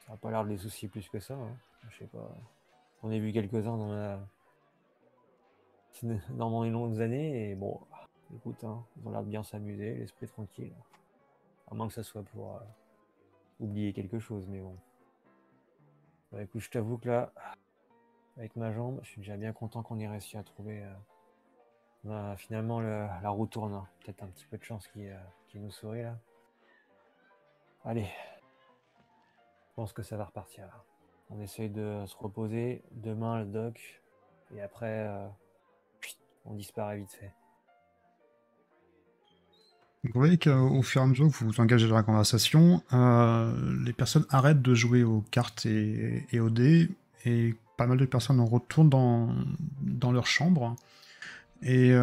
ça n'a pas l'air de les soucier plus que ça. Hein. Je sais pas. On a vu quelques-uns dans les longues années, et bon, écoute, hein, ils ont l'air de bien s'amuser, l'esprit tranquille. À moins que ça soit pour oublier quelque chose, mais bon. Bah, écoute, je t'avoue que là, avec ma jambe, je suis déjà bien content qu'on ait réussi à trouver. Finalement, la roue tourne. Hein. Peut-être un petit peu de chance qui nous sourit là. Allez, je pense que ça va repartir là. On essaye de se reposer. Demain, le doc. Et après, on disparaît vite fait. Vous voyez qu'au fur et à mesure que vous vous engagez dans la conversation, les personnes arrêtent de jouer aux cartes et aux dés, et pas mal de personnes en retournent dans leur chambre. Et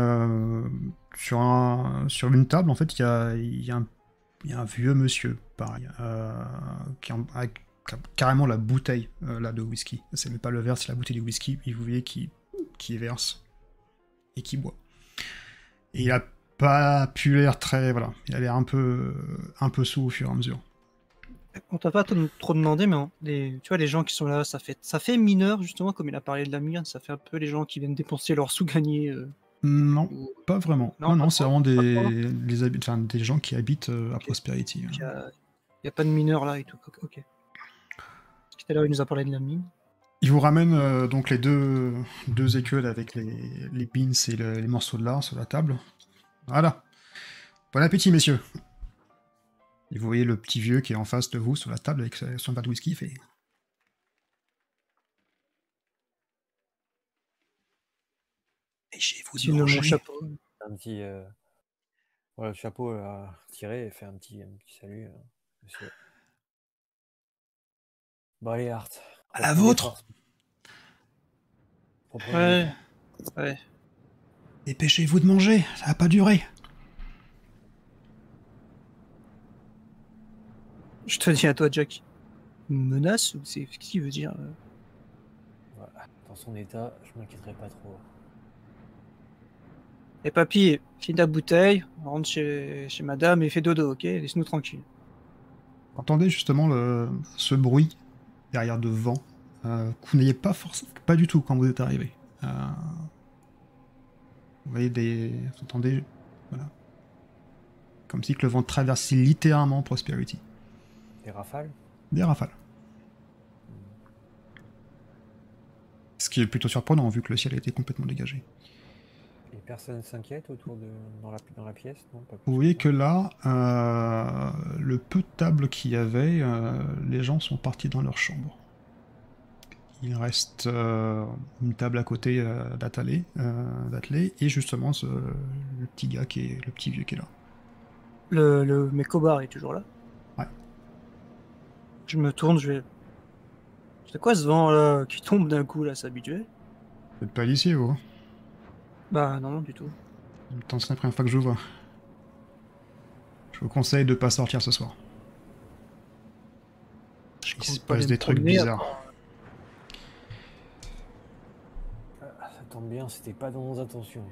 sur une table, en fait, il y a un vieux monsieur, pareil, avec carrément la bouteille là, de whisky. C'est même pas le verre, c'est la bouteille de whisky, et vous voyez qui verse et qui boit. Et il a pas pu l'air très... Voilà, il a l'air un peu sous au fur et à mesure. On t'a pas trop demandé, mais tu vois, les gens qui sont là, ça fait mineur, justement, comme il a parlé de la mine, ça fait un peu les gens qui viennent dépenser leurs sous gagnés. Non, pas vraiment. Non, Non, pas c'est trop, vraiment pas trop. des gens qui habitent à Ok. Prosperity. Il y a pas de mineurs là et tout. Ok. Parce que tout à l'heure, il nous a parlé de la mine. Il vous ramène donc les deux écuelles avec les beans et les morceaux de lard sur la table. Voilà. Bon appétit, messieurs. Et vous voyez le petit vieux qui est en face de vous sur la table avec son verre de whisky. Il fait... Dépêchez-vous de Sinon, mon manger. chapeau. Un petit. Voilà, le chapeau tiré et fait un petit salut, monsieur. Bon, allez, Art. À la vôtre. Ouais. Dépêchez-vous de manger, ça va pas durer. Je te dis à toi, Jack. Une menace ou c'est ce qu'il veut dire Voilà. Dans son état, je m'inquiéterai pas trop. Et papy, finis ta bouteille, rentre chez madame et fais dodo, ok? Laisse-nous tranquille. Vous entendez justement ce bruit derrière de vent que vous n'ayez pas du tout quand vous êtes arrivé. Vous voyez vous entendez, voilà, comme si que le vent traversait littéralement Prosperity. Des rafales? Des rafales. Ce qui est plutôt surprenant vu que le ciel a été complètement dégagé. Et personne s'inquiète dans la pièce, non? Pas plus Vous voyez que là, le peu de tables qu'il y avait, les gens sont partis dans leur chambre. Il reste une table à côté d'attelé, et justement le petit vieux qui est là. Le Mekobar est toujours là? Ouais. Je me tourne, c'est quoi ce vent là qui tombe d'un coup là, c'est habitué? Vous n'êtes pas ici, vous? Bah non, du tout. En même temps, c'est la première fois que je vous vois. Je vous conseille de pas sortir ce soir. Il se passe des trucs bizarres. Ça tombe bien, c'était pas dans nos intentions.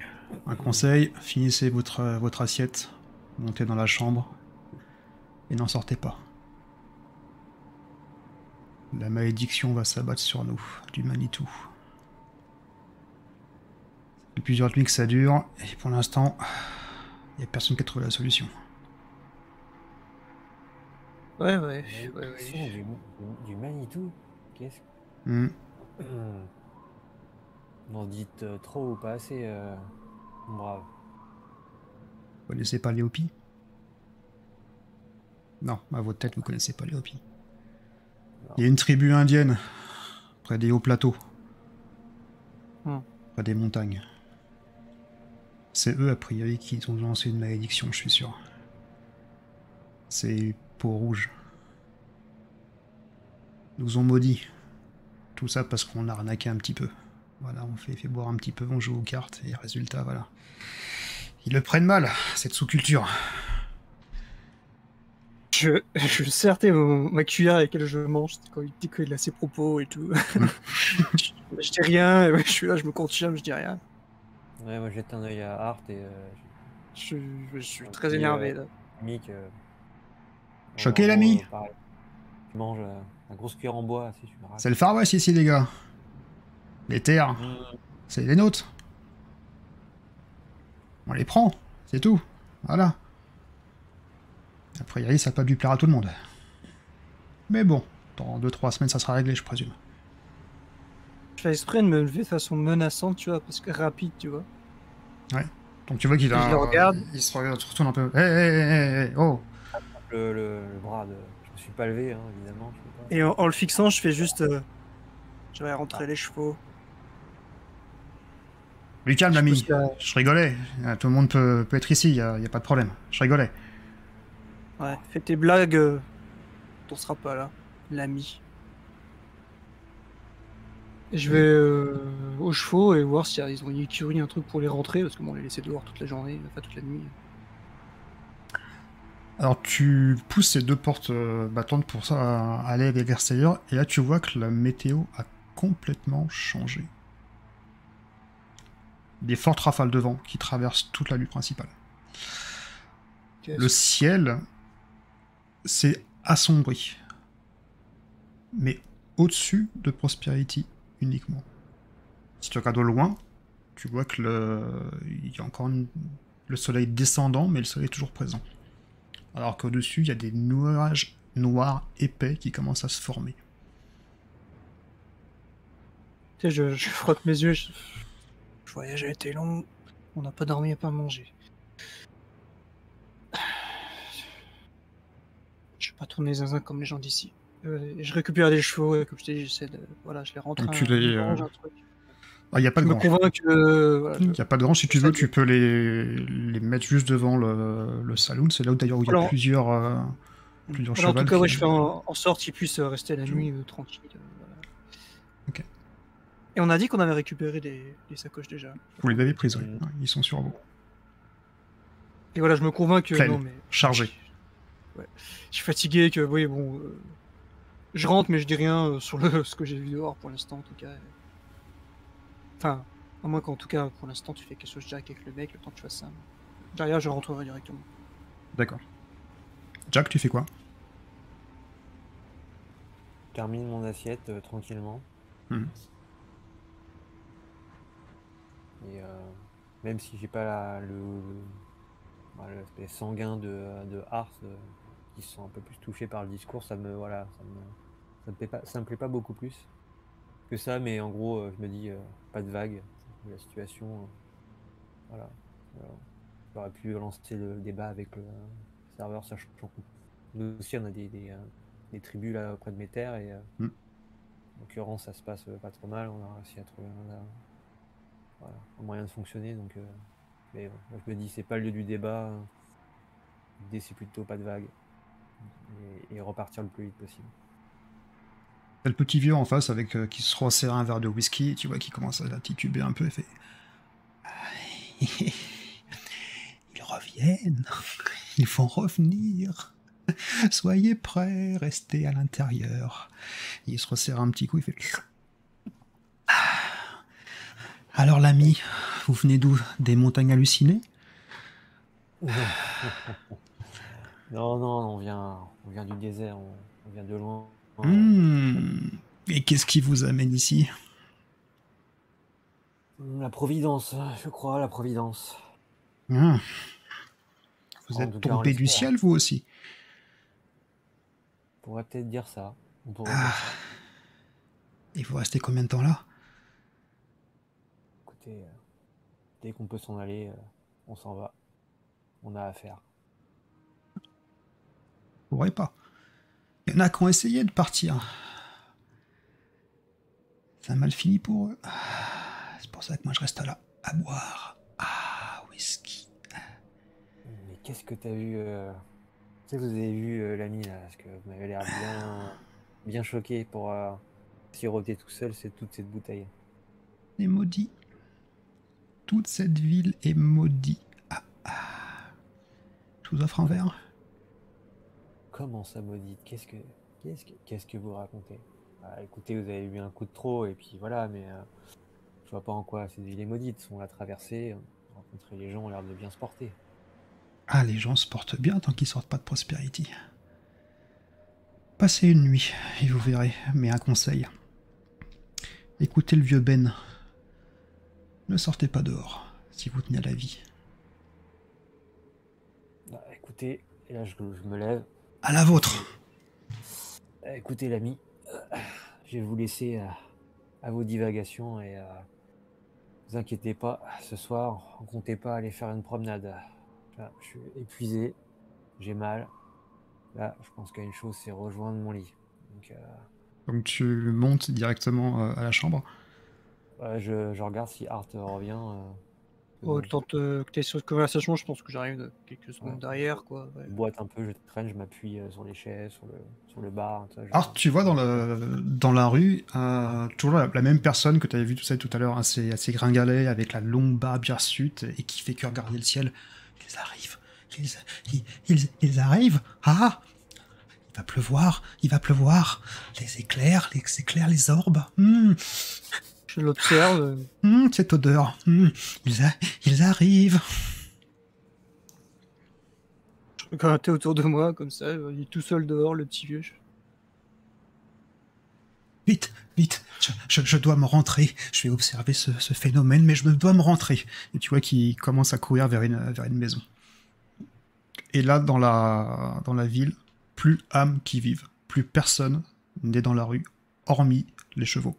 Un conseil, finissez votre assiette montez dans la chambre et n'en sortez pas. La malédiction va s'abattre sur nous, du Manitou. Depuis plusieurs nuits que ça dure, et pour l'instant, il n'y a personne qui a trouvé la solution. Ouais. Du Manitou. Qu'est-ce Hmm. N'en dites trop ou pas assez, brave. Vous connaissez pas les Hopis? Non, à votre tête, vous connaissez pas les Hopis. Il y a une tribu indienne, près des hauts plateaux. Près des montagnes. C'est eux, a priori, qui ont lancé une malédiction, je suis sûr. C'est peau rouge. Ils nous ont maudits. Tout ça parce qu'on a arnaqué un petit peu. Voilà, on fait boire un petit peu, on joue aux cartes, et résultat, voilà. Ils le prennent mal, cette sous-culture. Je sertais ma cuillère avec laquelle je mange quand il dit qu'il a ses propos et tout. Je dis rien, et ouais, je suis là, je me confirme, je dis rien. Ouais, moi jette un œil à Art et Je suis très énervé là. Mick, Choqué l'ami. Tu manges la grosse cuillère en bois. Si tu c'est le Far West ici, les gars. Les terres, c'est les nôtres. On les prend, c'est tout. Voilà. A priori, ça n'a pas dû plaire à tout le monde. Mais bon, dans 2-3 semaines, ça sera réglé, je présume. Je fais exprès de me lever de façon menaçante, tu vois, parce que rapide, tu vois. Ouais. Donc tu vois qu'il a... Je le regarde. Il se retourne un peu. Hé, oh. Le bras de... Je me suis pas levé, hein, évidemment. Et en le fixant, je fais juste... je vais rentrer les chevaux. Lui calme, l'ami. Je rigolais. Tout le monde peut être ici, y a pas de problème. Je rigolais. Ouais, fais tes blagues. On sera pas là, l'ami. Et je vais aux chevaux et voir s'ils ont une écurie, un truc pour les rentrer, parce que bon, on les laissait dehors toute la journée, enfin toute la nuit. Alors tu pousses ces deux portes battantes pour ça aller à l'extérieur, et là tu vois que la météo a complètement changé. Des fortes rafales de vent qui traversent toute la rue principale. Le ciel s'est assombri. Mais au-dessus de Prosperity uniquement. Si tu regardes au loin, tu vois que il y a encore le soleil descendant, mais le soleil est toujours présent. Alors qu'au-dessus, il y a des nuages noirs épais qui commencent à se former. Tu sais, je frotte mes yeux. Le voyage a été long. On n'a pas dormi et pas mangé. Je vais pas tourner zinzin comme les gens d'ici. Je récupère des chevaux et comme je t'ai dit, j'essaie de... Voilà, je les rentre un truc. Ah, il n'y a pas de grange. Il n'y a pas de grange. Si tu veux, tu peux les mettre juste devant le saloon. C'est là où d'ailleurs où il y a plusieurs chevaux. En tout cas, ouais, je fais en sorte qu'ils puissent rester la nuit tranquille. Voilà. Ok. Et on a dit qu'on avait récupéré des sacoches déjà. Vous les avez prises, oui. Ils sont sur vous. Et voilà, je me convainc que... Pleine, non, mais... chargé. Ouais. Je suis fatigué, que oui, bon... je rentre, mais je dis rien sur ce que j'ai vu dehors pour l'instant, en tout cas. Enfin, à moins qu'en tout cas, pour l'instant, tu fais quelque chose Jack avec le mec, le temps que tu fasses ça. Derrière, je rentrerai directement. D'accord. Jack, tu fais quoi? Je termine mon assiette tranquillement. Et même si j'ai pas l'aspect sanguin de Ars, qui sont un peu plus touchés par le discours, ça me plaît pas beaucoup plus que ça, mais en gros, je me dis pas de vague, la situation, voilà. J'aurais pu lancer le débat avec le serveur, sachant que nous aussi on a des tribus là près de mes terres, et en l'occurrence ça se passe pas trop mal, on a réussi à trouver un moyen de fonctionner, donc mais bon, moi, je me dis c'est pas le lieu du débat, l'idée c'est plutôt pas de vague et repartir le plus vite possible. T'as le petit vieux en face avec qui se resserre un verre de whisky, et tu vois qu'il commence à tituber un peu et fait ils reviennent, ils vont revenir, soyez prêts, restez à l'intérieur. Il se resserre un petit coup, il fait alors l'ami, vous venez d'où? Des montagnes hallucinées? Non, non, on vient du désert, on vient de loin. Et qu'est-ce qui vous amène ici? La Providence, je crois, la Providence. Ah, vous En êtes tout cas, on tombé du l'espère. ciel, vous aussi? On pourrait peut-être dire ça. On pourrait Ah, dire ça. et vous restez combien de temps là? Écoutez, dès qu'on peut s'en aller, on s'en va. On a affaire. Vous pourrez pas. Il y en a qui ont essayé de partir. Ça a mal fini pour eux. C'est pour ça que moi je reste là, à boire. Ah, whisky. Mais qu'est-ce que t'as vu Qu'est-ce que vous avez vu l'ami là? Parce que vous m'avez l'air bien choqué pour siroter tout seul toute cette bouteille. est maudit. Toute cette ville est maudite. Je vous offre un verre. Comment ça maudite? Qu'est-ce que vous racontez? Bah, écoutez, vous avez eu un coup de trop et puis voilà, mais je vois pas en quoi cette ville est maudite. On l'a traversée, on a rencontré les gens, ont l'air de bien se porter. Ah, les gens se portent bien tant qu'ils sortent pas de Prosperity. Passez une nuit et vous verrez. Mais un conseil. Écoutez le vieux Ben. Ne sortez pas dehors si vous tenez à la vie. Bah, écoutez, et là je me lève. À la vôtre. Écoutez l'ami, je vais vous laisser à vos divagations et vous inquiétez pas, ce soir, on comptez pas aller faire une promenade. Là, je suis épuisé, j'ai mal. Là, je pense qu'il y a une chose, c'est rejoindre mon lit. Donc, Donc tu montes directement à la chambre. ouais, je regarde si Art revient. Oh, Bon, le temps que tu es sur cette conversation, je pense que j'arrive quelques secondes ouais, derrière, quoi. Ouais. je boite un peu, je traîne, je m'appuie sur les chaises, sur le bar. Ça, Alors tu vois dans la rue, toujours la même personne que tu avais vu tout à l'heure, assez gringalet, avec la longue barbe hirsute, et qui fait que regarder le ciel. Ils arrivent. Ils arrivent. Ah, il va pleuvoir. Les éclairs, les orbes. Je l'observe. Cette odeur. Ils arrivent. Je regarde autour de moi, comme ça. Il est tout seul dehors, le petit vieux. Vite, je dois me rentrer. Je vais observer ce phénomène, mais je dois me rentrer. Et tu vois qu'il commence à courir vers une maison. Et là, dans la ville, plus âme qui vive. Plus personne n'est dans la rue, hormis les chevaux.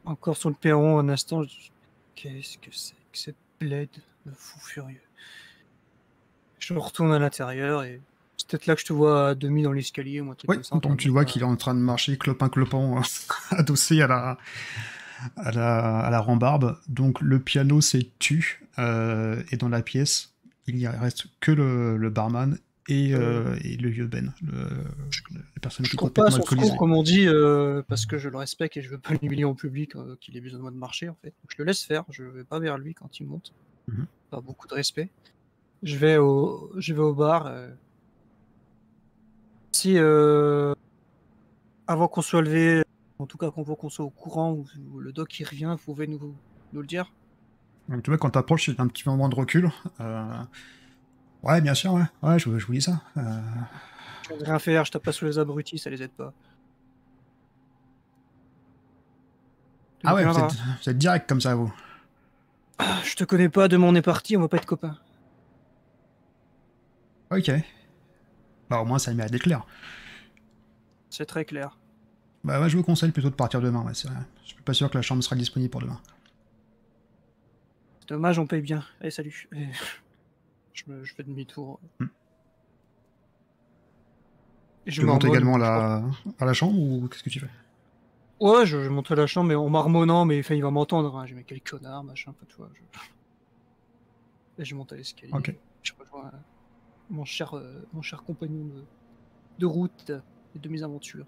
Encore sur le perron, un instant, je dis, qu'est-ce que c'est que cette plaide de fou furieux? Je retourne à l'intérieur et c'est peut-être là que je te vois à demi dans l'escalier ou un truc Oui, comme ça. donc tu vois qu'il est en train de marcher clopin-clopant, adossé à la rambarde. Donc le piano s'est tu, et dans la pièce, il y reste que le barman et le vieux Ben, la personne qui Je est cours pas à complètement son alcoolisée. secours, comme on dit, parce que je le respecte et je veux pas l'humilier en public, qu'il ait besoin de moi de marcher, en fait. Donc je le laisse faire, je vais pas vers lui quand il monte. Mhm. Pas beaucoup de respect. Je vais au bar. Si, avant qu'on soit levé, en tout cas avant qu'on soit au courant, ou le doc il revient, vous pouvez nous le dire. Donc tu vois, quand t'approches, il y a un petit moment de recul. Ouais, bien sûr, ouais. Ouais, je vous dis ça. Je viens de rien faire, je tape pas sur les abrutis, ça les aide pas. Tu Ah nous ouais, viendras. vous êtes direct comme ça, vous. Ah, je te connais pas, demain on est parti, on va pas être copains. Ok. Bah au moins, ça le mérite d'être clair. C'est très clair. Bah ouais, je vous conseille plutôt de partir demain, ouais, c'est vrai. Je suis pas sûr que la chambre sera disponible pour demain. C'est dommage, on paye bien. Allez, salut. Et je fais demi-tour. Hmm. Et je Tu montes marmonne. également à la chambre ou qu'est-ce que tu fais? Ouais, je monte à la chambre, mais en marmonnant, mais enfin, il va m'entendre. Hein. J'ai mis quel connard, machin, pas toi. Et je monte à l'escalier. Ok. Je rejoins mon cher compagnon de route et de mes aventures.